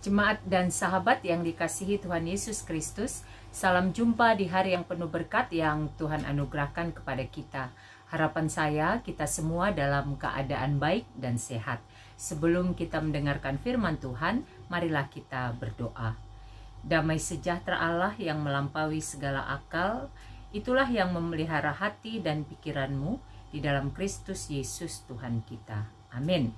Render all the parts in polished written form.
Jemaat dan sahabat yang dikasihi Tuhan Yesus Kristus, salam jumpa di hari yang penuh berkat yang Tuhan anugerahkan kepada kita. Harapan saya kita semua dalam keadaan baik dan sehat. Sebelum kita mendengarkan firman Tuhan, marilah kita berdoa. Damai sejahtera Allah yang melampaui segala akal, itulah yang memelihara hati dan pikiranmu di dalam Kristus Yesus Tuhan kita. Amin.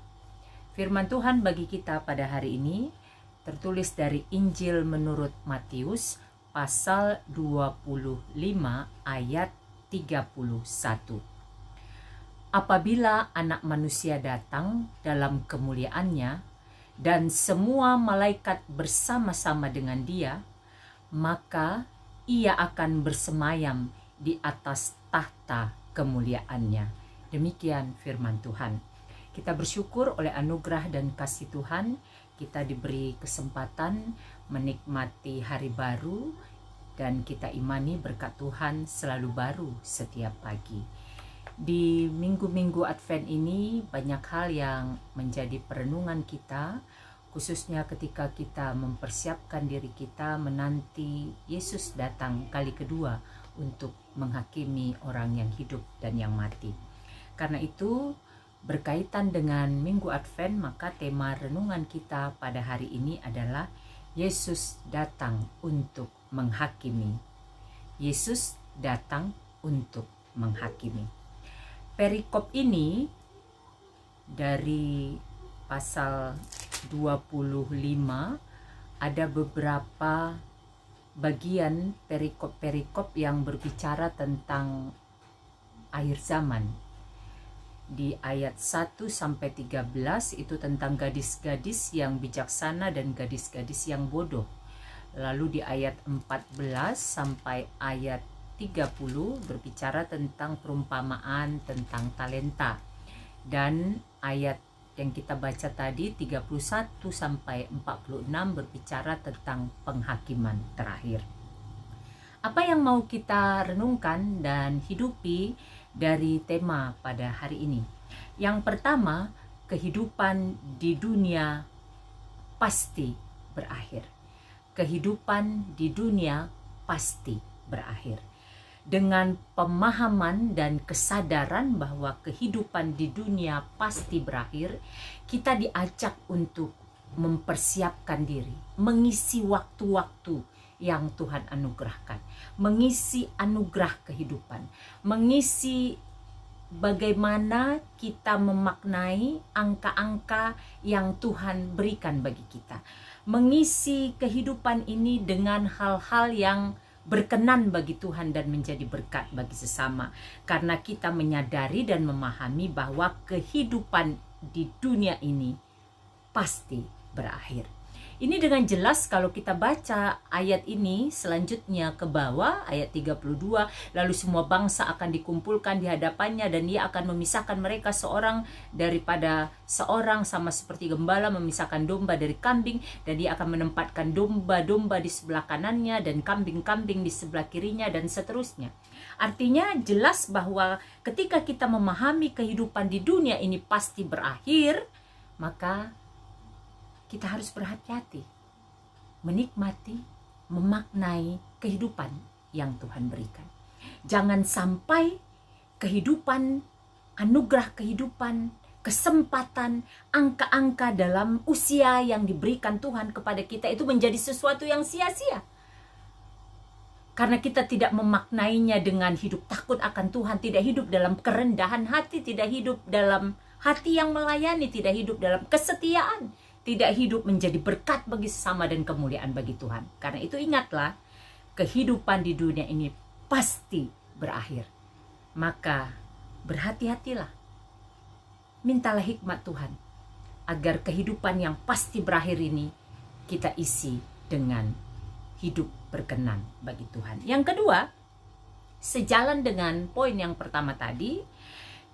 Firman Tuhan bagi kita pada hari ini tertulis dari Injil menurut Matius pasal 25 ayat 31. Apabila Anak Manusia datang dalam kemuliaannya dan semua malaikat bersama-sama dengan Dia, maka Ia akan bersemayam di atas tahta kemuliaannya. Demikian firman Tuhan. Kita bersyukur oleh anugerah dan kasih Tuhan, kita diberi kesempatan menikmati hari baru dan kita imani berkat Tuhan selalu baru setiap pagi. Di minggu-minggu Advent ini banyak hal yang menjadi perenungan kita, khususnya ketika kita mempersiapkan diri kita menanti Yesus datang kali kedua untuk menghakimi orang yang hidup dan yang mati. Karena itu, berkaitan dengan Minggu Advent, maka tema renungan kita pada hari ini adalah Yesus datang untuk menghakimi. Yesus datang untuk menghakimi. Perikop ini dari pasal 25 ada beberapa bagian perikop-perikop yang berbicara tentang akhir zaman. Di ayat 1 sampai 13 itu tentang gadis-gadis yang bijaksana dan gadis-gadis yang bodoh. Lalu di ayat 14 sampai ayat 30 berbicara tentang perumpamaan tentang talenta. Dan ayat yang kita baca tadi 31 sampai 46 berbicara tentang penghakiman terakhir. Apa yang mau kita renungkan dan hidupi dari tema pada hari ini? Yang pertama, kehidupan di dunia pasti berakhir. Kehidupan di dunia pasti berakhir. Dengan pemahaman dan kesadaran bahwa kehidupan di dunia pasti berakhir, kita diajak untuk mempersiapkan diri, mengisi waktu-waktu yang Tuhan anugerahkan, mengisi anugerah kehidupan, mengisi bagaimana kita memaknai angka-angka yang Tuhan berikan bagi kita, mengisi kehidupan ini dengan hal-hal yang berkenan bagi Tuhan dan menjadi berkat bagi sesama, karena kita menyadari dan memahami bahwa kehidupan di dunia ini pasti berakhir. Ini dengan jelas kalau kita baca ayat ini selanjutnya ke bawah, ayat 32, lalu semua bangsa akan dikumpulkan di hadapannya dan Dia akan memisahkan mereka seorang daripada seorang, sama seperti gembala memisahkan domba dari kambing, dan Dia akan menempatkan domba-domba di sebelah kanannya dan kambing-kambing di sebelah kirinya, dan seterusnya. Artinya jelas bahwa ketika kita memahami kehidupan di dunia ini pasti berakhir, maka kita harus berhati-hati, menikmati, memaknai kehidupan yang Tuhan berikan. Jangan sampai kehidupan, anugerah kehidupan, kesempatan, angka-angka dalam usia yang diberikan Tuhan kepada kita itu menjadi sesuatu yang sia-sia. Karena kita tidak memaknainya dengan hidup takut akan Tuhan, tidak hidup dalam kerendahan hati, tidak hidup dalam hati yang melayani, tidak hidup dalam kesetiaan, tidak hidup menjadi berkat bagi sesama dan kemuliaan bagi Tuhan. Karena itu ingatlah, kehidupan di dunia ini pasti berakhir. Maka berhati-hatilah. Mintalah hikmat Tuhan agar kehidupan yang pasti berakhir ini kita isi dengan hidup berkenan bagi Tuhan. Yang kedua, sejalan dengan poin yang pertama tadi,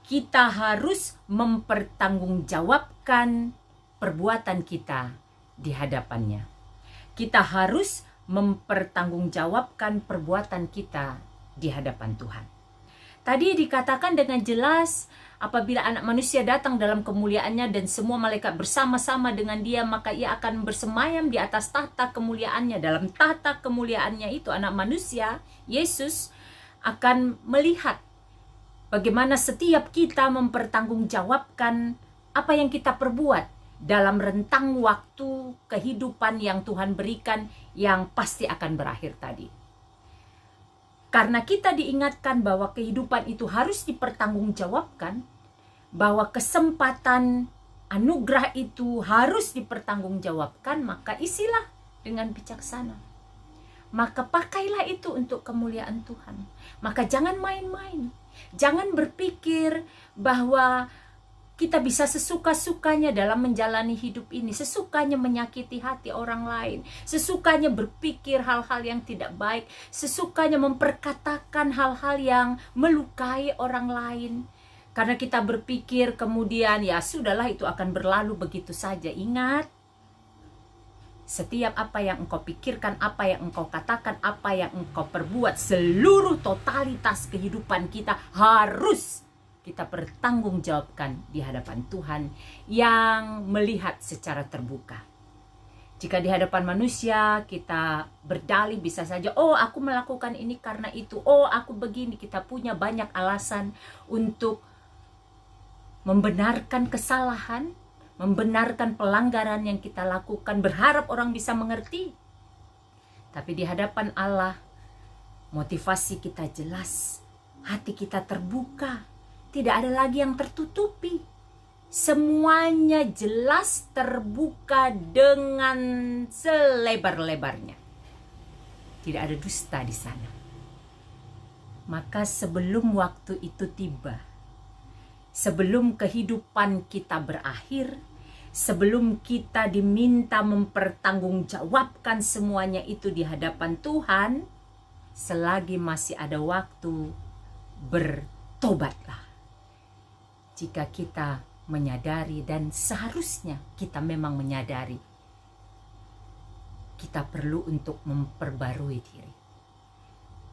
kita harus mempertanggungjawabkan perbuatan kita di hadapannya. Kita harus mempertanggungjawabkan perbuatan kita di hadapan Tuhan. Tadi dikatakan dengan jelas, apabila anak manusia datang dalam kemuliaannya dan semua malaikat bersama-sama dengan dia, maka ia akan bersemayam di atas tahta kemuliaannya. Dalam tahta kemuliaannya itu anak manusia, Yesus, akan melihat bagaimana setiap kita mempertanggungjawabkan apa yang kita perbuat dalam rentang waktu kehidupan yang Tuhan berikan yang pasti akan berakhir tadi. Karena kita diingatkan bahwa kehidupan itu harus dipertanggungjawabkan, bahwa kesempatan anugerah itu harus dipertanggungjawabkan, maka isilah dengan bijaksana. Maka pakailah itu untuk kemuliaan Tuhan. Maka jangan main-main. Jangan berpikir bahwa kita bisa sesuka-sukanya dalam menjalani hidup ini, sesukanya menyakiti hati orang lain, sesukanya berpikir hal-hal yang tidak baik, sesukanya memperkatakan hal-hal yang melukai orang lain. Karena kita berpikir kemudian ya sudahlah itu akan berlalu begitu saja. Ingat, setiap apa yang engkau pikirkan, apa yang engkau katakan, apa yang engkau perbuat, seluruh totalitas kehidupan kita harus kita bertanggungjawabkan di hadapan Tuhan yang melihat secara terbuka. Jika di hadapan manusia kita berdalih bisa saja, oh aku melakukan ini karena itu, oh aku begini, kita punya banyak alasan untuk membenarkan kesalahan, membenarkan pelanggaran yang kita lakukan, berharap orang bisa mengerti. Tapi di hadapan Allah, motivasi kita jelas, hati kita terbuka, tidak ada lagi yang tertutupi. Semuanya jelas terbuka dengan selebar-lebarnya. Tidak ada dusta di sana. Maka sebelum waktu itu tiba, sebelum kehidupan kita berakhir, sebelum kita diminta mempertanggungjawabkan semuanya itu di hadapan Tuhan, selagi masih ada waktu, bertobatlah. Jika kita menyadari, dan seharusnya kita memang menyadari, kita perlu untuk memperbarui diri,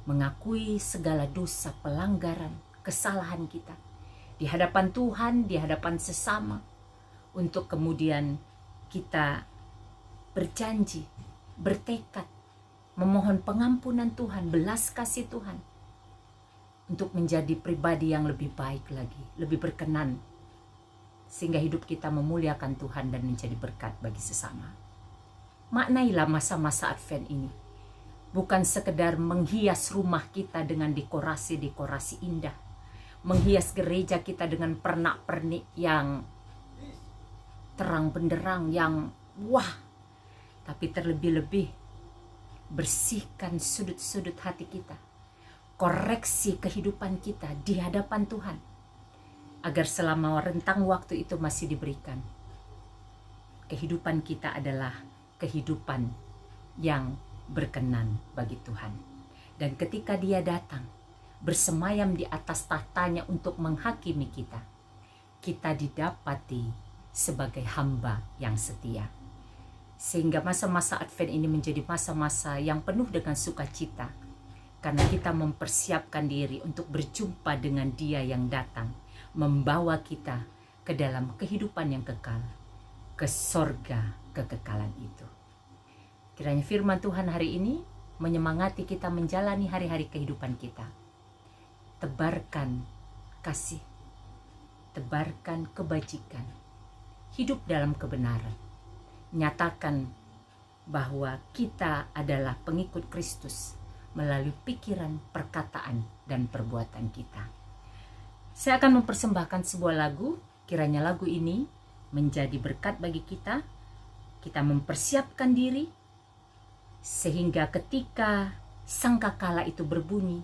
mengakui segala dosa, pelanggaran, kesalahan kita di hadapan Tuhan, di hadapan sesama, untuk kemudian kita berjanji, bertekad, memohon pengampunan Tuhan, belas kasih Tuhan, untuk menjadi pribadi yang lebih baik lagi, lebih berkenan, sehingga hidup kita memuliakan Tuhan dan menjadi berkat bagi sesama. Maknailah masa-masa Advent ini, bukan sekedar menghias rumah kita dengan dekorasi-dekorasi indah, menghias gereja kita dengan pernak-pernik yang terang benderang, yang wah, tapi terlebih-lebih bersihkan sudut-sudut hati kita, koreksi kehidupan kita di hadapan Tuhan, agar selama rentang waktu itu masih diberikan, kehidupan kita adalah kehidupan yang berkenan bagi Tuhan. Dan ketika Dia datang bersemayam di atas tahtanya untuk menghakimi kita, kita didapati sebagai hamba yang setia. Sehingga masa-masa Advent ini menjadi masa-masa yang penuh dengan sukacita, karena kita mempersiapkan diri untuk berjumpa dengan Dia yang datang, membawa kita ke dalam kehidupan yang kekal, ke sorga kekekalan itu. Kiranya firman Tuhan hari ini menyemangati kita menjalani hari-hari kehidupan kita. Tebarkan kasih, tebarkan kebajikan, hidup dalam kebenaran. Nyatakan bahwa kita adalah pengikut Kristus melalui pikiran, perkataan, dan perbuatan kita. Saya akan mempersembahkan sebuah lagu, kiranya lagu ini menjadi berkat bagi kita. Kita mempersiapkan diri, sehingga ketika sangkakala itu berbunyi,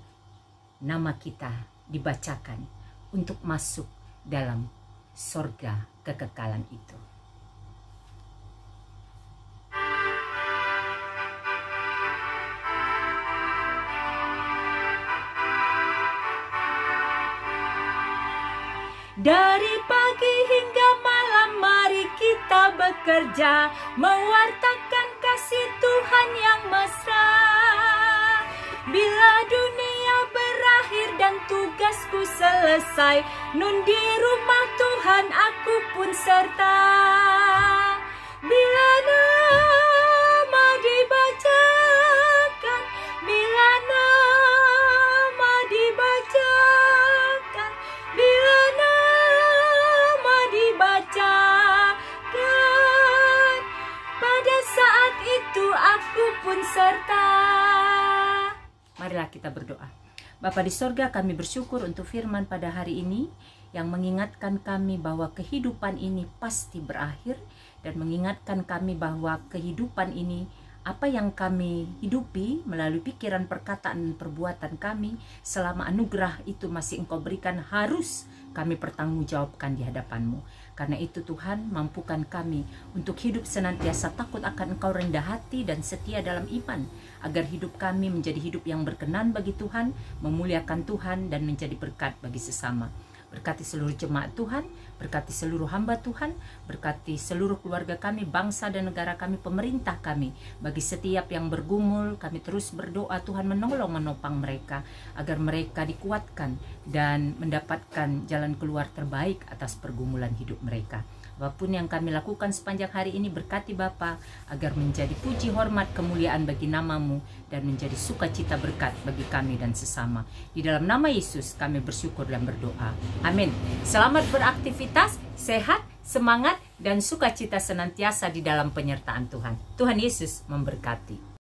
nama kita dibacakan untuk masuk dalam sorga kekekalan itu. Dari pagi hingga malam mari kita bekerja, mewartakan kasih Tuhan yang mesra. Bila dunia berakhir dan tugasku selesai. Nun di rumah Tuhan aku pun serta. Bila nama dibacakan, bila nama dibacakan, bila nama dibacakan, pada saat itu aku pun serta. Marilah kita berdoa. Bapa di sorga, kami bersyukur untuk firman pada hari ini yang mengingatkan kami bahwa kehidupan ini pasti berakhir, dan mengingatkan kami bahwa kehidupan ini, apa yang kami hidupi melalui pikiran, perkataan, dan perbuatan kami, selama anugerah itu masih Engkau berikan, harus kami pertanggungjawabkan di hadapan-Mu. Karena itu Tuhan, mampukan kami untuk hidup senantiasa takut akan Engkau, rendah hati dan setia dalam iman, agar hidup kami menjadi hidup yang berkenan bagi Tuhan, memuliakan Tuhan, dan menjadi berkat bagi sesama. Berkati seluruh jemaat Tuhan, berkati seluruh hamba Tuhan, berkati seluruh keluarga kami, bangsa dan negara kami, pemerintah kami. Bagi setiap yang bergumul, kami terus berdoa Tuhan menolong, menopang mereka, agar mereka dikuatkan dan mendapatkan jalan keluar terbaik atas pergumulan hidup mereka. Apapun yang kami lakukan sepanjang hari ini, berkati Bapa, agar menjadi puji, hormat, kemuliaan bagi nama-Mu, dan menjadi sukacita berkat bagi kami dan sesama. Di dalam nama Yesus kami bersyukur dan berdoa. Amin. Selamat beraktivitas, sehat, semangat, dan sukacita senantiasa di dalam penyertaan Tuhan. Tuhan Yesus memberkati.